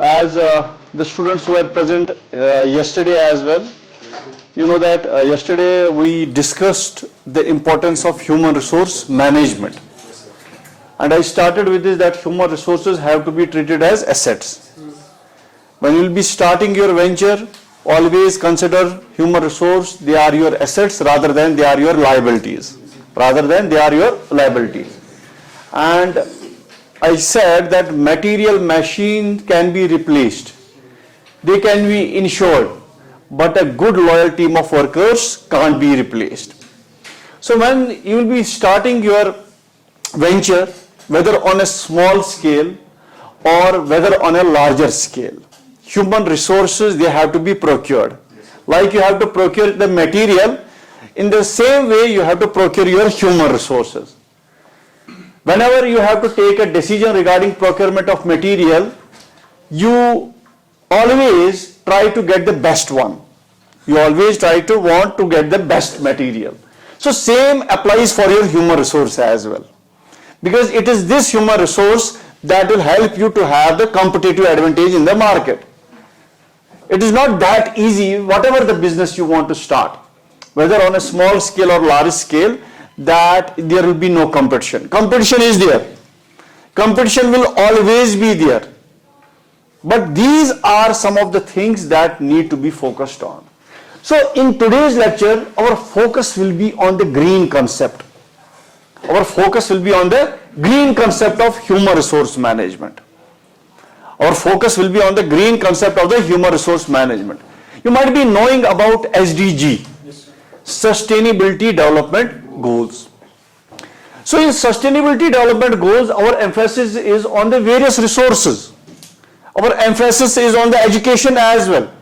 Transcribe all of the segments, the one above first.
as the students were present yesterday as well, you know that yesterday we discussed the importance of human resource management. And I started with this that human resources have to be treated as assets. When you will be starting your venture, always consider human resource, they are your assets rather than they are your liabilities. And I said that material machine can be replaced. They can be insured, but a good loyal team of workers can't be replaced. So when you will be starting your venture, whether on a small scale or whether on a larger scale, human resources, they have to be procured. Like you have to procure the material, in the same way you have to procure your human resources. Whenever you have to take a decision regarding procurement of material, you always try to get the best one. You always try to want to get the best material. So same applies for your human resource as well. Because it is this human resource that will help you to have the competitive advantage in the market. It is not that easy, whatever the business you want to start, whether on a small scale or large scale, that there will be no competition. Competition is there. Competition will always be there. But these are some of the things that need to be focused on. So in today's lecture, our focus will be on the green concept. Our focus will be on the green concept of human resource management. Our focus will be on the green concept of the human resource management. You might be knowing about SDG, Sustainability Development Goals. So in Sustainability Development Goals, our emphasis is on the various resources. Our emphasis is on the education as well.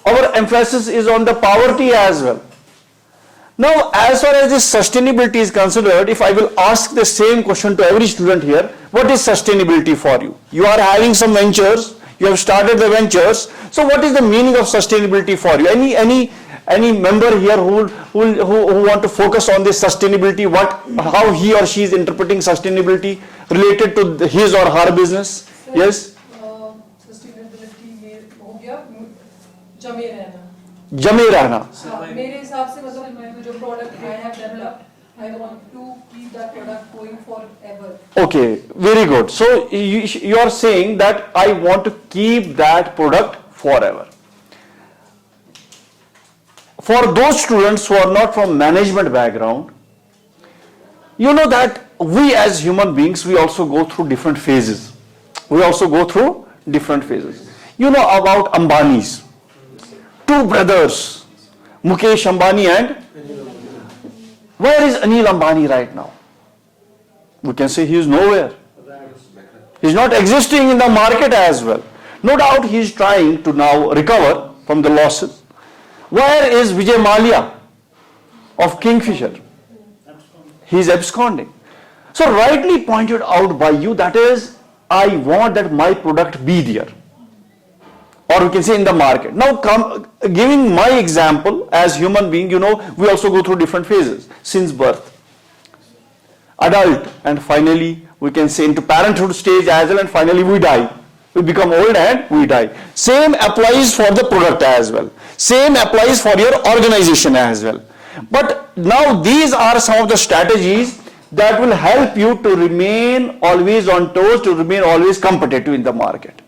Our emphasis is on the poverty as well. Now, as far as this sustainability is considered, if I will ask the same question to every student here, what is sustainability for you? You are having some ventures, you have started the ventures. So what is the meaning of sustainability for you? Any member here who want to focus on this sustainability, how he or she is interpreting sustainability related to his or her business? Sir, Yes? sustainability में हो गया जमे रहना. जमे रहना. मेरे हिसाब से मतलब मैं जो product I have developed, I want to keep that product going forever. Okay, very good. So you are saying that I want to keep that product forever. For those students who are not from management background, you know that we as human beings, we also go through different phases. You know about Ambanis. Two brothers, Mukesh Ambani and where is Anil Ambani right now? We can say he is nowhere. He is not existing in the market as well. No doubt he is trying to now recover from the losses. Where is Vijay Mallya of Kingfisher? He is absconding. So rightly pointed out by you, that is, I want that my product be there. Or we can say in the market. Now giving my example as human being, you know, we also go through different phases since birth. Adult, and finally we can say into parenthood stage as well, and finally we die. We become old and we die. Same applies for the product as well. Same applies for your organization as well. But now these are some of the strategies that will help you to remain always on toes, to remain always competitive in the market.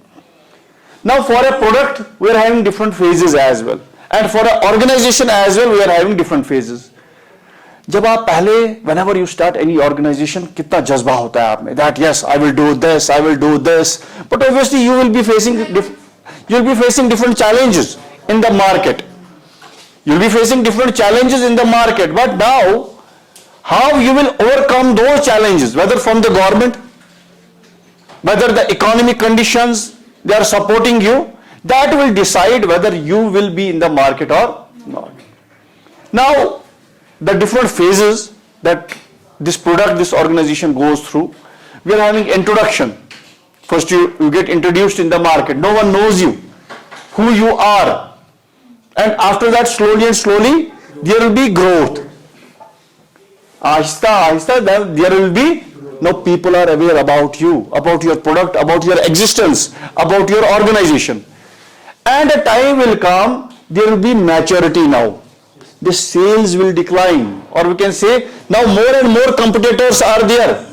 Now for a product, we are having different phases as well. And for an organization as well, we are having different phases. जब आप पहले, whenever you start any organization, कितना जज्बा होता है आप में, that yes, I will do this, but obviously you will be facing different challenges in the market. You'll be facing different challenges in the market, but now, how you will overcome those challenges, whether from the government, whether the economic conditions, they are supporting you, that will decide whether you will be in the market or not. Now, the different phases that this product, this organization goes through, we are having introduction. First you get introduced in the market. No one knows you, who you are. And after that, slowly and slowly, there will be growth. Ahista, ahista, there will be Now people are aware about you, about your product, about your existence, about your organization. And a time will come, there will be maturity now. The sales will decline, or we can say now more and more competitors are there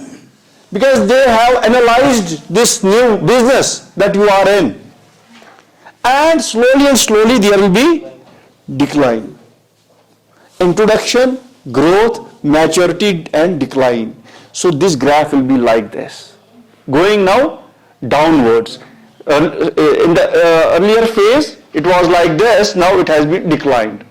because they have analyzed this new business that you are in. And slowly there will be decline. Introduction, growth, maturity and decline. So this graph will be like this, going now downwards. In the earlier phase it was like this, now it has been declined.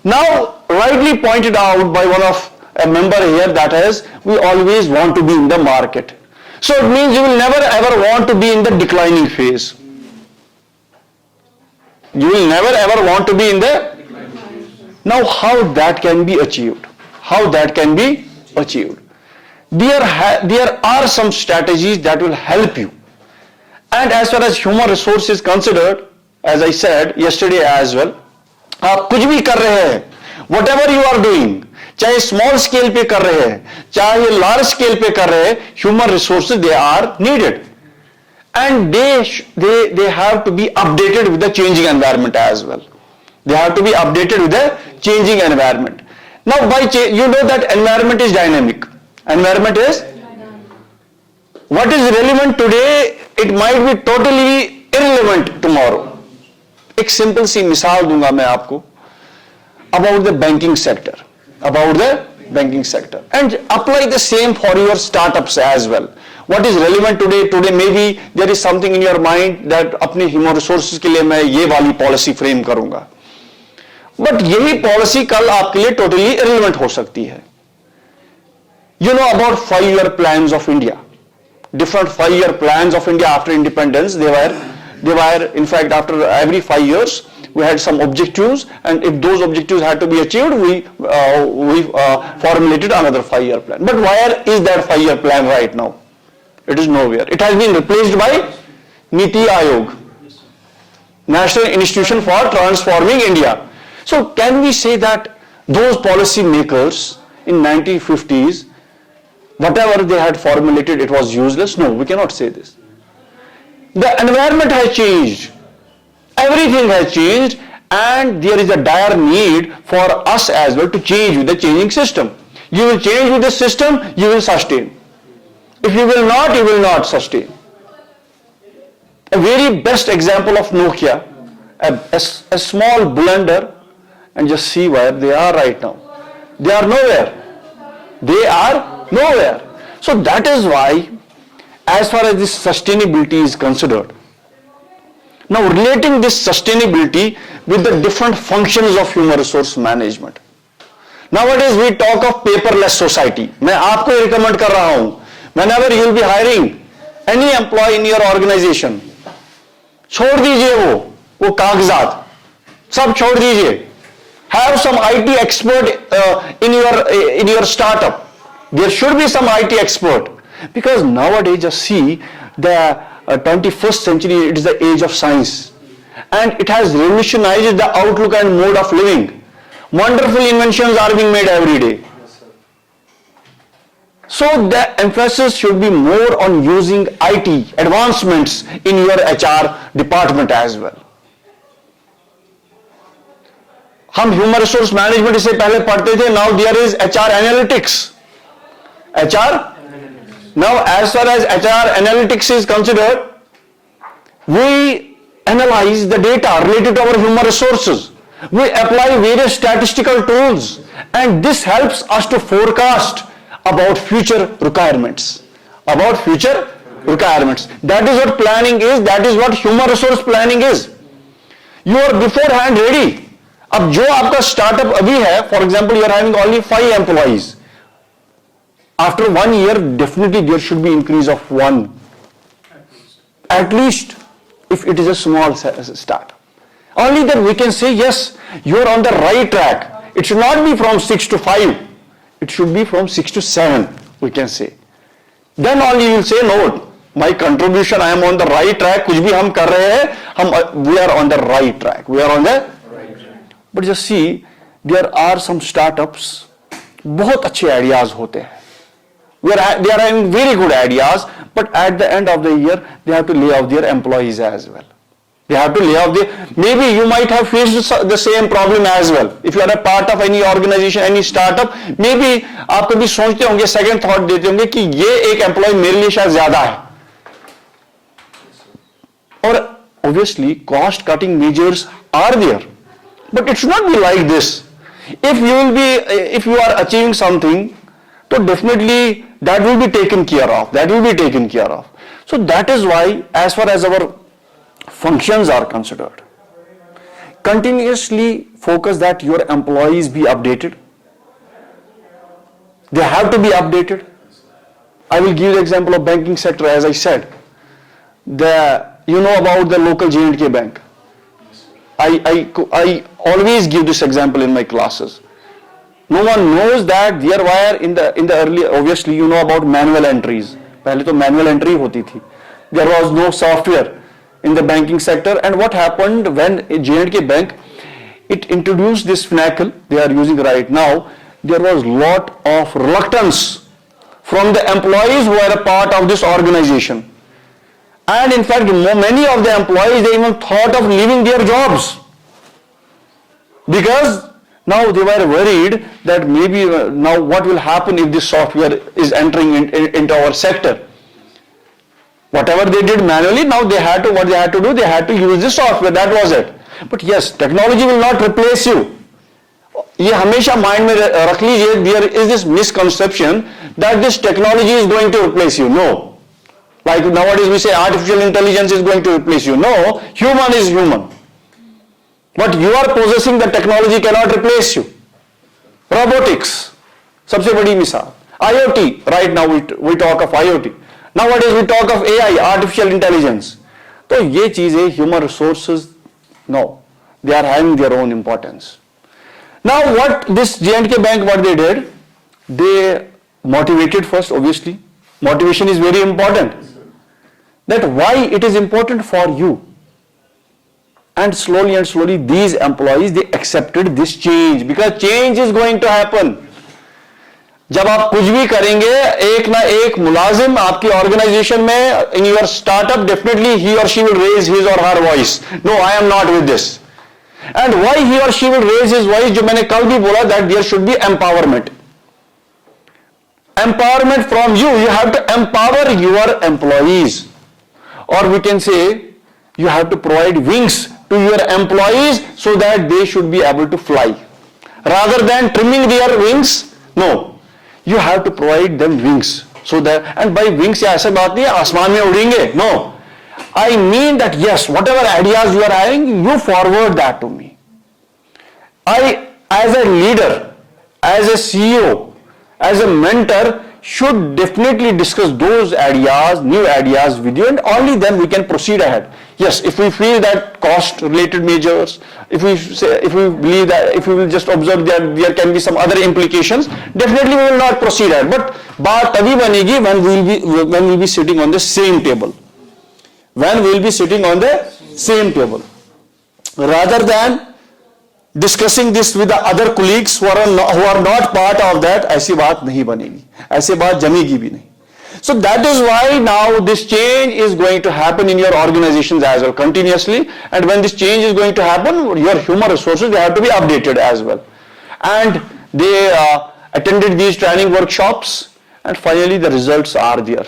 Now rightly pointed out by one of a member here, that is, we always want to be in the market. So it means you will never ever want to be in the declining phase. You will never ever want to be in the. Now how that can be achieved? How that can be achieved? There are some strategies that will help you. And as far as human resource is considered, as I said yesterday as well, आप कुछ भी कर रहे हैं, whatever you are doing, चाहे small scale पे कर रहे हैं, चाहे large scale पे कर रहे हैं, human resources they are needed, and they have to be updated with the changing environment as well. They have to be updated with the changing environment. Now you know that environment is dynamic. Environment is what is relevant today, it might be totally irrelevant tomorrow. एक simple सी मिसाल दूंगा मैं आपको about the banking sector, and apply the same for your startups as well. What is relevant today maybe there is something in your mind that अपने human resources के लिए मैं ये वाली policy frame करूंगा, but यही policy कल आपके लिए totally irrelevant हो सकती है. You know about 5-year plans of India, different 5-year plans of India after independence. They were in fact after every 5 years we had some objectives, and if those objectives had to be achieved, we formulated another 5-year plan. But where is that 5-year plan right now? It is nowhere. It has been replaced by Niti Aayog, National Institution for Transforming India. So can we say that those policy makers in 1950s, whatever they had formulated, it was useless? No, we cannot say this. The environment has changed, everything has changed, and there is a dire need for us as well to change with the changing system. You will change with the system, you will sustain. If you will not sustain. A very best example of Nokia, a small blunder, and just see where they are right now. They are nowhere. So that is why, as far as this sustainability is considered, now relating this sustainability with the different functions of human resource management. Nowadays we talk of paperless society. मैं आपको recommend कर रहा हूँ, whenever you will be hiring any employee in your organization, छोड़ दीजिए वो कागजात, सब छोड़ दीजिए. Have some IT expert in your startup. There should be some IT expert, because nowadays just see the 21st century, it is the age of science, and it has revolutionized the outlook and mode of living. Wonderful inventions are being made every day. So the emphasis should be more on using IT advancements in your HR department as well. हम human resource management इससे पहले पढ़ते थे. Now there is HR analytics. Now as far as HR analytics is considered, we analyze the data related to our human resources. We apply various statistical tools, and this helps us to forecast about future requirements. That is what planning is. That is what human resource planning is. You are beforehand ready. अब जो आपका startup अभी है, for example you are having only 5 employees. After 1 year, definitely there should be increase of 1. At least, if it is a small startup. Only then we can say, yes, you are on the right track. It should not be from 6 to 5. It should be from 6 to 7, we can say. Then only you will say, no, my contribution, I am on the right track. कुछ भी हम कर रहे हैं, we are on the right track. But just see, there are some startups, बहुत अच्छे ideas होते हैं, They are having very good ideas, but at the end of the year, they have to lay off their employees as well. They have to lay off maybe you might have faced the same problem as well. If you are a part of any organization, any startup, maybe आप कभी सोचते होंगे, second thought देते होंगे कि ये एक employee मेरे लिए शायद ज्यादा है. और obviously cost cutting measures are there, but it should not be like this. If you are achieving something, so definitely that will be taken care of. That will be taken care of. So that is why, as far as our functions are considered, continuously focus that your employees be updated. They have to be updated. I will give the example of banking sector. As I said, you know about the local J&K bank. I always give this example in my classes. No one knows that there were in the early, obviously you know about manual entries. पहले तो manual entry होती थी. There was no software in the banking sector, and what happened when J&K Bank, it introduced this Finacle they are using right now, there was lot of reluctance from the employees who are a part of this organization. And in fact, many of the employees, they even thought of leaving their jobs, because now they were worried that maybe now what will happen if this software is entering into our sector. Whatever they did manually, now what they had to do, they had to use this software. That was it. But yes, technology will not replace you. ये हमेशा mind में रख लीजिए, there is this misconception that this technology is going to replace you. No. Like nowadays we say artificial intelligence is going to replace you. No, human is human. But you are possessing the technology cannot replace you. Robotics, सबसे बड़ी मिसाल. IoT, right now we talk of IoT. Nowadays we talk of AI, artificial intelligence. तो ये चीजें human resources, no, they are having their own importance. Now what this J&K Bank, what they did, they motivated first, obviously. Motivation is very important. That why it is important for you. And slowly these employees, they accepted this change, because change is going to happen. जब आप कुछ भी करेंगे, एक ना एक मुलाजिम आपकी ऑर्गेनाइजेशन में, in your startup, definitely he or she will raise his or her voice. No, I am not with this. And why he or she will raise his voice, जो मैंने कल भी बोला, that there should be empowerment. Empowerment from you have to empower your employees. Or we can say, you have to provide wings to your employees so that they should be able to fly. Rather than trimming their wings, no. You have to provide them wings. So that, and by wings, ऐसा बात नहीं है आसमान में उड़ेंगे. No. I mean that yes, whatever ideas you are having, you forward that to me. I, as a leader, as a CEO, as a mentor, should definitely discuss those ideas, new ideas with you, and only then we can proceed ahead. Yes, if we feel that cost-related measures, if we believe that, if we will just observe that there can be some other implications, definitely we will not proceed ahead. But बात तभी बनेगी when we will be sitting on the same table. When we will be sitting on the same table, rather than discussing this with the other colleagues who are not part of that, ऐसी बात नहीं बनेगी, ऐसी बात जमेगी भी नहीं. So that is why now this change is going to happen in your organizations as well continuously, and when this change is going to happen, your human resources, they have to be updated as well. And they attended these training workshops, and finally the results are there.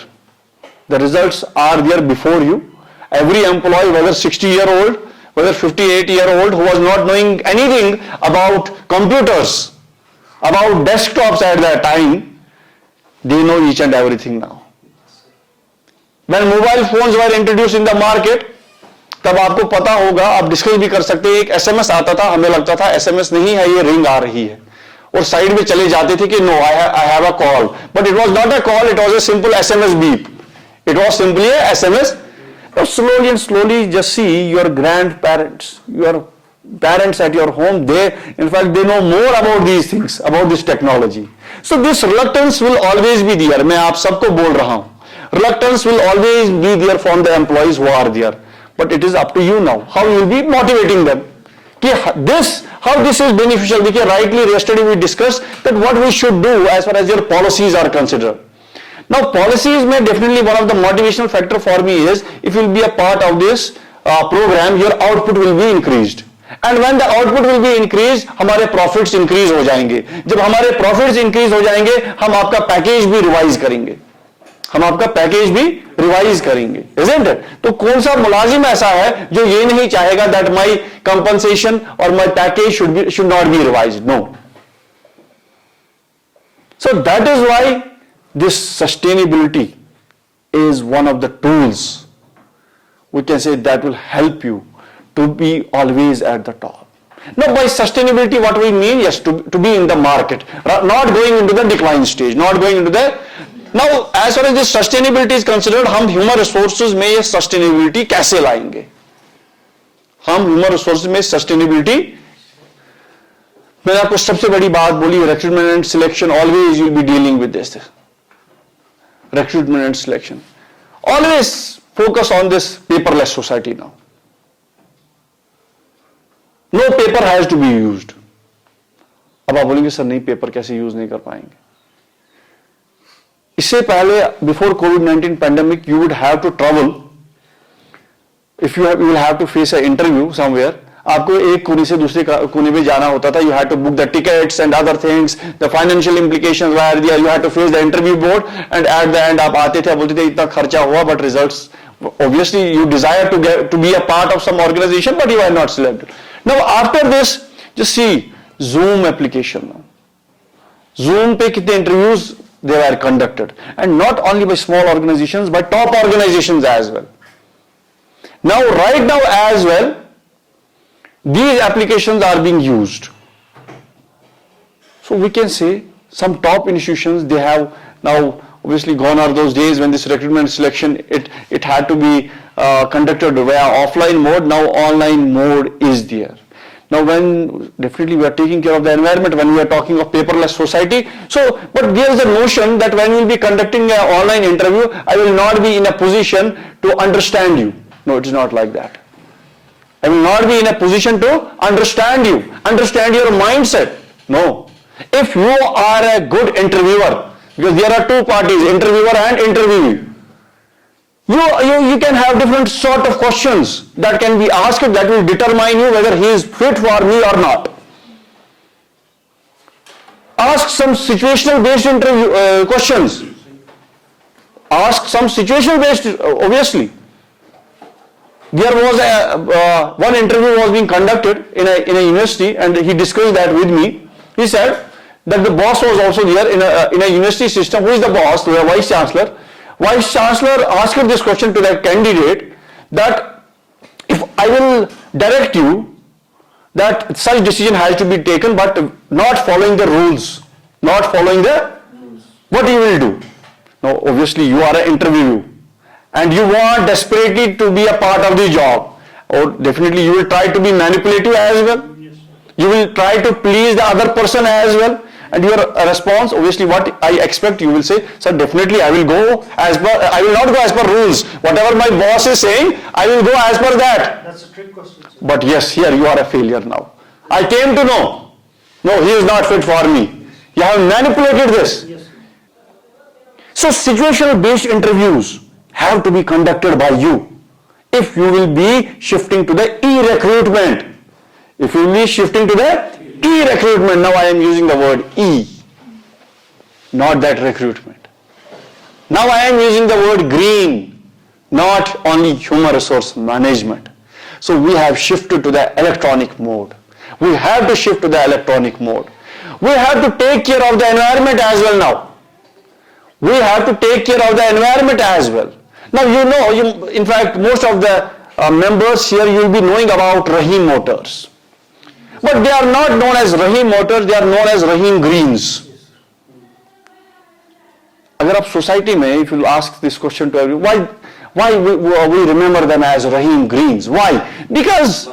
The results are there before you. Every employee, whether 60-year-old, whether 58-year-old, who was not knowing anything about computers, about desktops at that time, they know each and everything now. When mobile phones were introduced in the market, तब आपको पता होगा, आप discuss भी कर सकते हैं, एक SMS आता था, हमें लगता था SMS नहीं है, ये रिंग आ रही है, और साइड में चले जाते थे कि no, I have a call, but it was not a call, it was a simple SMS beep. It was simply a SMS. But slowly and slowly, just see your grandparents, your parents at your home, they know more about these things, about this technology. So this reluctance will always be there. मैं आप सबको बोल रहा हूँ. Reluctance will always be there from the employees who are there. But it is up to you now. How you will be motivating them. How this is beneficial. Because rightly yesterday we discussed that what we should do as far as your policies are considered. Now policies may definitely one of the motivational factor for me is if you will be a part of this program, your output will be increased. And when the output will be increased, हमारे profits increase हो जाएंगे. जब हमारे profits increase हो जाएंगे, हम आपका package भी रिवाइज करेंगे. हम आपका पैकेज भी रिवाइज करेंगे, isn't it? तो कौन सा मुलाजिम ऐसा है जो ये नहीं चाहेगा that my compensation or my package should not be revised? No. So that is why this sustainability is one of the tools we can say that will help you to be always at the top. Now by sustainability what we mean, yes, to be in the market, not going into the decline stage, not going into the. Now as far as this sustainability is considered, हम human resources में ये sustainability कैसे लाएंगे? हम human resources में sustainability, मैंने आपको सबसे बड़ी बात बोली, recruitment and selection, always you will be dealing with this. Recruitment and selection. Always focus on this paperless society now. No paper has to be used. अब आप बोलेंगे सर नहीं पेपर कैसे यूज नहीं कर पाएंगे. इससे पहले बिफोर कोविड-19 pandemic you would have to travel. If you will have to face a interview somewhere, आपको एक कोने से दूसरे कोने पे जाना होता था. You had to book the tickets and other things, the financial implications were there, you had to face the interview board and at the end आप आते थे, बोलते थे इतना खर्चा हुआ but results, obviously you desire to be a part of some organization but you are not selected. Now after this, just see Zoom application now. Zoom पे कितने interviews they were conducted, and not only by small organizations but top organizations as well. Now right now as well these applications are being used. So we can say some top institutions, they have now, obviously gone are those days when this recruitment selection it had to be conducted via offline mode. Now online mode is there. Now when definitely we are taking care of the environment when we are talking of paperless society. So but there is a notion that when we will be conducting an online interview, I will not be in a position to understand you. No, it is not like that. I will not be in a position to understand you, understand your mindset. No. If you are a good interviewer, because there are two parties, interviewer and interviewee, you can have different sort of questions that can be asked that will determine you whether he is fit for me or not. Ask some situational based interview questions. Ask some situational based, obviously. There was one interview was being conducted in a university and he discussed that with me. He said that the boss was also there in a university system. Who is the boss? The vice chancellor. Vice chancellor asked this question to that candidate that if I will direct you that such decision has to be taken but not following the rules, not following the rules, what you will do? Now obviously you are an interview and you want desperately to be a part of the job, or definitely you will try to be manipulative as well. You will try to please the other person as well. And your response, obviously what I expect, you will say, sir, definitely I will not go as per rules. Whatever my boss is saying, I will go as per that. That's a trick question, sir. But yes, here you are a failure now. I came to know, no, he is not fit for me. You have manipulated this. Yes. So situational based interviews have to be conducted by you. If you will be shifting to the e-recruitment, if you will be shifting to the e-recruitment, now I am using the word e, not that recruitment. Now I am using the word green, not only human resource management. So we have shifted to the electronic mode. We have to shift to the electronic mode. We have to take care of the environment as well now. We have to take care of the environment as well. Now you know, in fact, most of the members here, you will be knowing about Rahim Motors. But they are not known as Rahim Motors, they are known as Rahim Greens. अगर आप society में, if you ask this question to everyone, why we remember them as Rahim Greens? Why? Because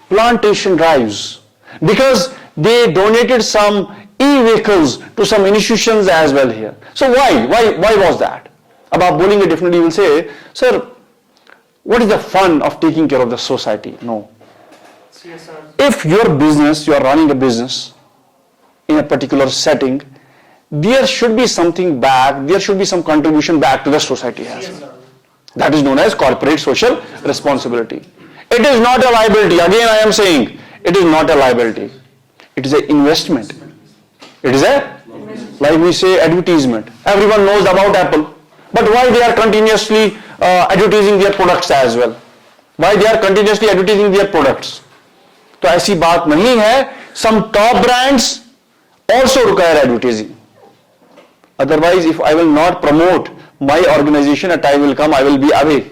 plantation drives. Because they donated some e-vehicles to some institutions as well here. So why was that? अब आप बोलेंगे definitely, you will say, sir, what is the fun of taking care of the society? No. CSR. If your business, you are running a business in a particular setting, there should be something back, there should be some contribution back to the society as well. That is known as corporate social responsibility. It is not a liability. Again, I am saying, it is not a liability. It is an investment. It is a, like we say, advertisement. Everyone knows about Apple. But why they are continuously advertising their products as well? Why they are continuously advertising their products? तो ऐसी बात नहीं है. Some top brands also require advertising. Otherwise, if I will not promote my organization, a time will come, I will be away.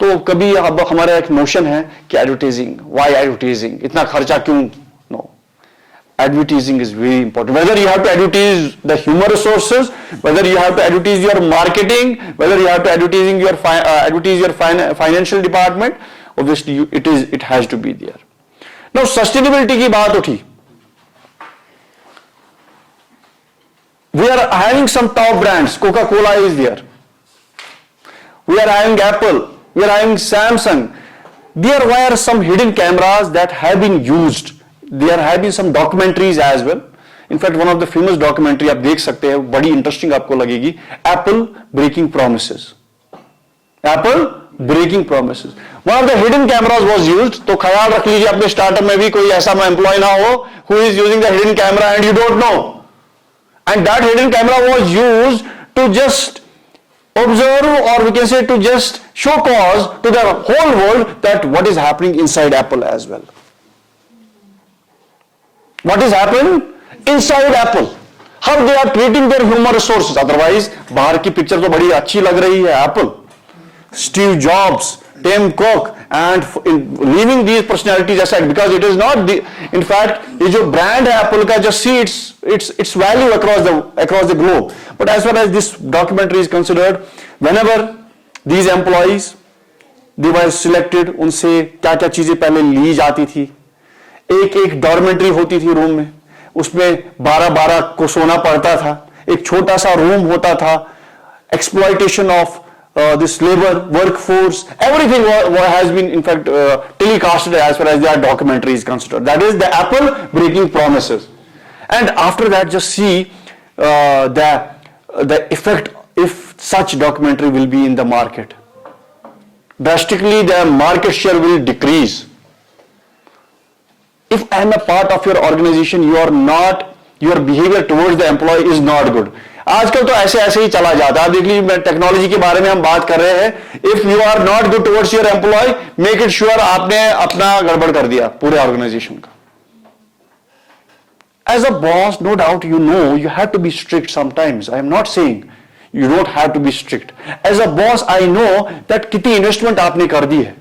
तो कभी अब हमारा एक नोशन है कि एडवर्टाइजिंग, व्हाई एडवर्टाइजिंग, इतना खर्चा क्यों? No, advertising is very important. Whether you have to advertise the human resources, whether you have to advertise your marketing, whether you have to advertise your financial department, obviously it has to be there. Now sustainability की बात उठी. We are having some top brands. Coca-Cola is there. We are having Apple. We are having Samsung. There were some hidden cameras that have been used. There have been some documentaries as well. In fact, one of the famous documentary आप देख सकते हैं, बड़ी interesting आपको लगेगी. Apple breaking promises. Apple breaking promises. One of the hidden cameras was used. तो ख्याल रख लीजिए अपने स्टार्टअप में भी कोई ऐसा एम्प्लॉय ना हो who is using the hidden camera and you don't know. And that hidden camera was used to just observe, or we can say to just show cause to the whole world that what is happening inside Apple as well. What is happening inside Apple? How they are treating their human resources. Otherwise, बाहर की picture तो बड़ी अच्छी लग रही है. Apple, Steve Jobs, Tim Cook, and leaving these personalities aside, because it is not the. In fact, ये जो brand है Apple का, just see its value across the globe. But as far as this documentary is considered, whenever these employees they were selected, उनसे क्या क्या चीजें पहले ली जाती थी. एक डॉर्मेंट्री होती थी रूम में, उसमें 12 को सोना पड़ता था. एक छोटा सा रूम होता था. Exploitation of this labor workforce, everything has been in fact telecasted as far as their documentary is considered. That is the Apple breaking promises. And after that, just see the effect if such documentary will be in the market. Drastically, the market share will decrease. If I am a part of your organization, your behavior towards the employee is not good. आजकल तो ऐसे ही चला जाता है. आप देख लीजिए, technology के बारे में हम बात कर रहे हैं. If you are not good towards your employ, make it sure आपने अपना गड़बड़ कर दिया पूरे ऑर्गेनाइजेशन का. As a boss, no doubt you have to be strict sometimes. I am not saying you don't have to be strict. As a boss, I know that कितनी investment आपने कर दी है.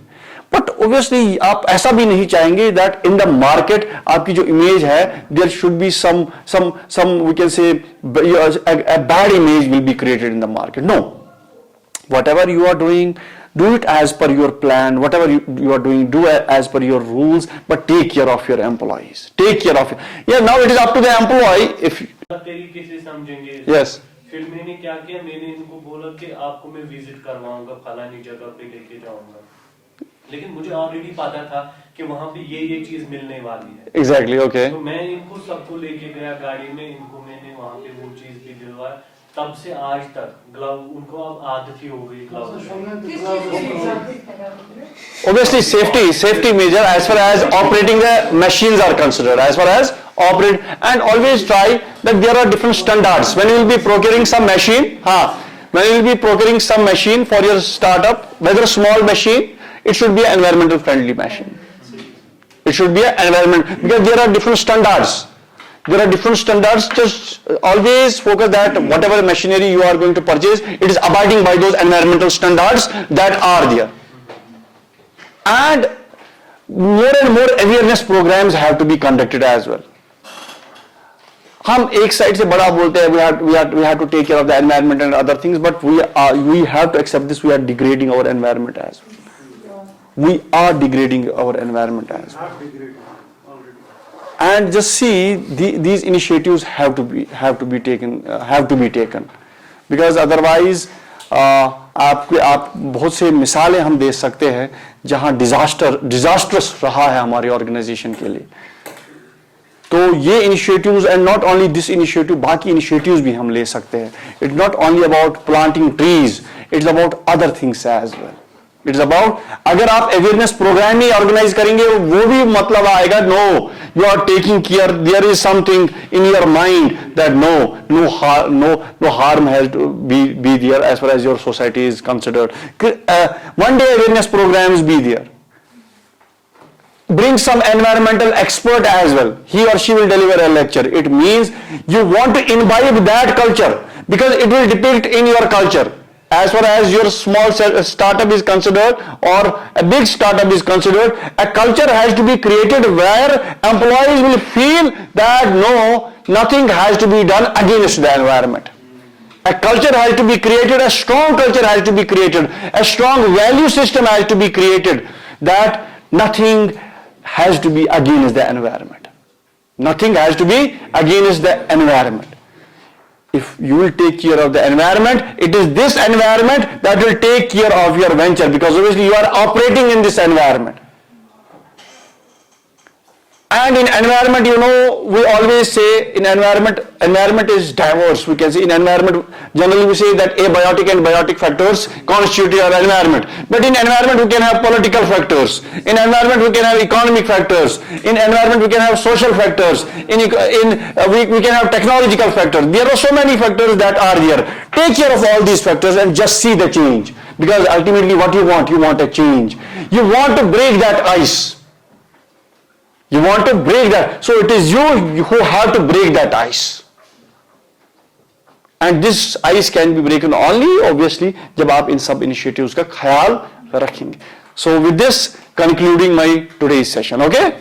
But obviously आप ऐसा भी नहीं चाहेंगे that in the market आपकी जो इमेज है, there should be some we can say a bad image will be created in the market. No, whatever you are doing, do it as per your plan. Whatever you are doing, do it as per your rules. But take care of your employees. Take care of now it is up to the employee. If तरीके से समझेंगे. Yes. फिर मैंने क्या किया, मैंने इनको बोला कि आपको मैं विजिट करवाऊंगा, फलानी जगह पे लेके जाऊंगा. लेकिन मुझे ऑलरेडी पता था कि वहां पे ये चीज मिलने वाली है. Exactly, okay. तो मैं इनको सबको लेके गया गाड़ी में, इनको मैंने वहां पे वो चीज भी दिलवाया. तब से आज तक ग्लव उनको अब आदत ही हो गई glove. Obviously, safety measure as far as operating the machines are considered. As far as operate, and always try that there are different standards. When you will be procuring some machine, when you will be procuring some machine for your startup, whether a small machine, it should be an environmental friendly machine. It should be an environment, because there are different standards. Just always focus that whatever machinery you are going to purchase, it is abiding by those environmental standards that are there. And more and more awareness programs have to be conducted as well. हम एक side से बड़ा बोलते हैं, we have to take care of the environment and other things, but we have to accept this. We are degrading our environment as well. We are degrading our environment as well. And just see these initiatives have to be taken, because otherwise आप बहुत से मिसालें हम दे सकते हैं जहां disastrous रहा है हमारी ऑर्गेनाइजेशन के लिए. तो ये initiatives and not only this initiative, बाकी इनिशिएटिव्स भी हम ले सकते हैं. It's not only about planting trees, it's about other things as well. It's about, अगर आप अवेयरनेस प्रोग्राम ही ऑर्गेनाइज करेंगे वो भी मतलब आएगा, no you are taking care, there is something in your mind that no harm has to be there as far as your society is considered. One day awareness programs be there. Bring some environmental expert as well. He or she will deliver a lecture. It means you want to imbibe that culture because it will depict in your culture. As far as your small startup is considered or a big startup is considered, a culture has to be created where employees will feel that no, nothing has to be done against the environment. A culture has to be created, a strong culture has to be created, a strong value system has to be created, that nothing has to be against the environment. Nothing has to be against the environment. If you will take care of the environment, it is this environment that will take care of your venture, because obviously you are operating in this environment. And in environment, you know, we always say in environment is diverse. We can say in environment, generally we say that abiotic and biotic factors constitute our environment. But in environment, we can have political factors. In environment, we can have economic factors. In environment, we can have social factors. We can have technological factors. There are so many factors that are there. Take care of all these factors and just see the change. Because ultimately, what you want a change. You want to break that ice. You want to break that. So it is you who have to break that ice. And this ice can be broken only, obviously, जब आप इन सब initiatives का ख्याल रखेंगे. So with this, concluding my today's session, okay?